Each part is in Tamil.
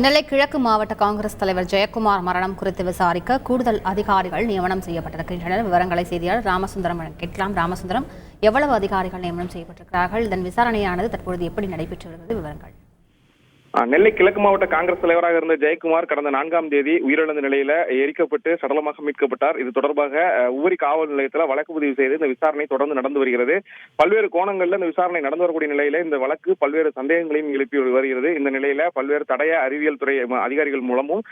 நெல்லை கிழக்கு மாவட்ட காங்கிரஸ் தலைவர் ஜெயக்குமார் மரணம் குறித்து விசாரிக்க கூடுதல் அதிகாரிகள் நியமனம் செய்யப்பட்டிருக்கின்றனர். விவரங்களை செய்தியாளர் ராமசுந்தரம் கேட்கலாம். ராமசுந்தரம், எவ்வளவு அதிகாரிகள் நியமனம் செய்யப்பட்டிருக்கிறார்கள்? இதன் விசாரணையானது தற்பொழுது எப்படி நடைபெற்று வருகிறது? விவரங்கள். நெல்லை கிழக்கு மாவட்ட காங்கிரஸ் தலைவராக இருந்த ஜெயக்குமார் கடந்த 4ஆம் தேதி உயிரிழந்த நிலையில எரிக்கப்பட்டு சடலமாக மீட்கப்பட்டார். இது தொடர்பாக உவரி காவல் நிலையத்தில் வழக்கு பதிவு செய்து இந்த விசாரணை தொடர்ந்து நடந்து வருகிறது. பல்வேறு கோணங்கள்ல இந்த விசாரணை நடந்து வரக்கூடிய நிலையில இந்த வழக்கு பல்வேறு சந்தேகங்களையும் எழுப்பி வருகிறது. இந்த நிலையில பல்வேறு தடய அறிவியல் துறை அதிகாரிகள் மூலமும்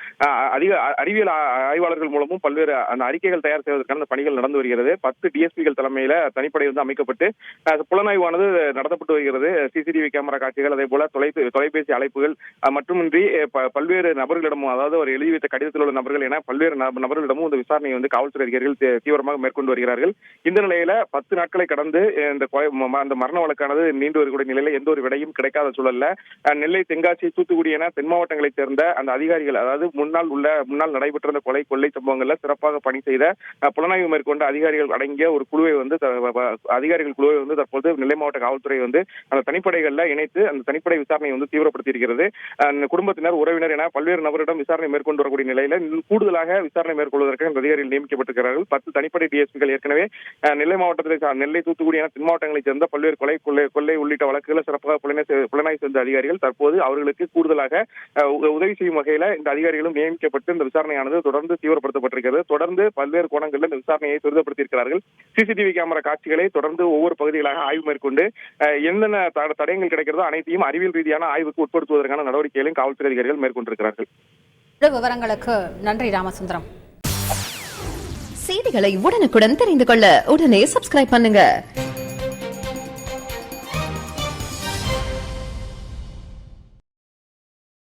அறிவியல் ஆய்வாளர்கள் மூலமும் பல்வேறு அந்த அறிக்கைகள் தயார் செய்வதற்கான பணிகள் நடந்து வருகிறது. 10 டிஎஸ்பிகள் தலைமையில தனிப்படை அமைக்கப்பட்டு புலனாய்வானது நடத்தப்பட்டு வருகிறது. சிசிடிவி கேமரா காட்சிகள், அதே போல தொலைபேசி அழைப்புகள் மட்டுமின்றி பல்வேறு நபர்களிடமும், அதாவது ஒரு எழுதி வைத்த கடிதத்தில் உள்ள நபர்கள் என பல்வேறு நபர்களிடமும் இந்த விசாரணையை காவல்துறை அதிகாரிகள் தீவிரமாக மேற்கொண்டு வருகிறார்கள். இந்த நிலையில 10 நாட்களை கடந்து இந்த மரண வழக்கானது நீண்டு வரக்கூடிய நிலையில எந்த ஒரு விடையும் கிடைக்காத சூழல்ல நெல்லை, தென்காசி, தூத்துக்குடி என தென் மாவட்டங்களைச் சேர்ந்த அந்த அதிகாரிகள், அதாவது முன்னால் நடைபெற்ற அந்த கொள்ளை சம்பவங்கள்ல சிறப்பாக பணி செய்த புலனாய்வு மேற்கொண்ட அதிகாரிகள் அடங்கிய ஒரு குழுவை தற்போது நெல்லை மாவட்ட காவல்துறை அந்த தனிப்படைகள்ல இணைத்து அந்த தனிப்படை விசாரணையை தீவிரப்படுத்தி இருக்கிறது. குடும்பத்தினர், உறவினர் என பல்வேறு நபரிடம் விசாரணை மேற்கொண்டு வரக்கூடிய நிலையில கூடுதலாக விசாரணை மேற்கொள்வதற்கு இந்த அதிகாரிகள் நியமிக்கப்பட்டிருக்கிறார்கள். 10 தனிப்படை டிஎஸ்பிகள் ஏற்கனவே நெல்லை மாவட்டத்தில் நெல்லை, தூத்துக்குடி என தென் மாவட்டங்களைச் சேர்ந்த பல்வேறு கொள்ளை உள்ளிட்ட வழக்குகளை சிறப்பாக புலனாய்வு செய்த அதிகாரிகள் தற்போது அவர்களுக்கு கூடுதலாக உதவி செய்யும் வகையில இந்த அதிகாரிகளும் நியமிக்கப்பட்டு இந்த விசாரணையானது தொடர்ந்து தீவிரப்படுத்தப்பட்டிருக்கிறது. தொடர்ந்து பல்வேறு கோணங்களில் இந்த விசாரணையை துரிதப்படுத்தியிருக்கிறார்கள். சிசிடிவி கேமரா காட்சிகளை தொடர்ந்து ஒவ்வொரு பகுதிகளாக ஆய்வு மேற்கொண்டு என்னென்ன தடயங்கள் கிடைக்கிறதோ அனைத்தையும் அறிவியல் ரீதியான ஆய்வுக்கு உட்படுத்துவதற்கான நடவடிக்கைகளையும் காவல்துறை அதிகாரிகள் மேற்கொண்டிருக்கிறார்கள். விவரங்களுக்கு நன்றி ராமசுந்தரம். செய்திகளை உடனுக்குடன் தெரிந்து கொள்ள உடனே சப்ஸ்கிரைப் பண்ணுங்க.